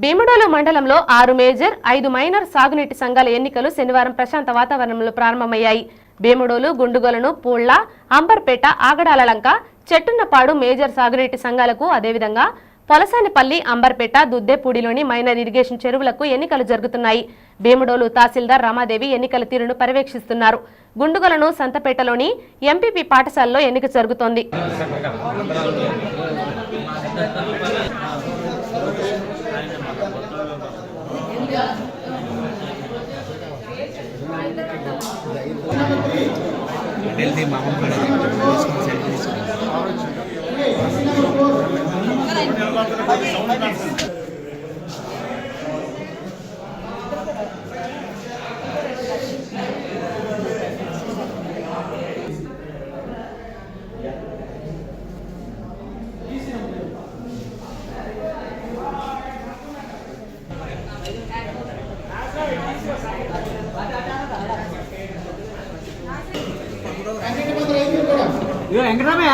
భీమడోలు మండలంలో 6 major 5 minor సాగునీటి సంఘాల ఎన్నికలు శనివారం ప్రశాంత వాతావరణంలో ప్రారంభమయ్యాయి. భీమడోలు, గుండుగొలను, పూళ్ల, అంబర్పేట, ఆగడాలలంక, చెట్టున్నపాడు మేజర్ సాగునీటి సంఘాలకు, అదేవిధంగా పొలసానిపల్లి, అంబర్పేట, దుద్దేపూడిలోని మైనర్ ఇరిగేషన్ చెరువులకు ఎన్నికలు జరుగుతున్నాయి. భీమడోలు తహసీల్దార్ రమాదేవి ఎన్నికల తీరును పర్యవేక్షిస్తున్నారు. గుండుగొలను, సంతపేటలోని ఎంపీపీ పాఠశాలలో ఎన్నిక జరుగుతోంది. వెంకటరామయ్య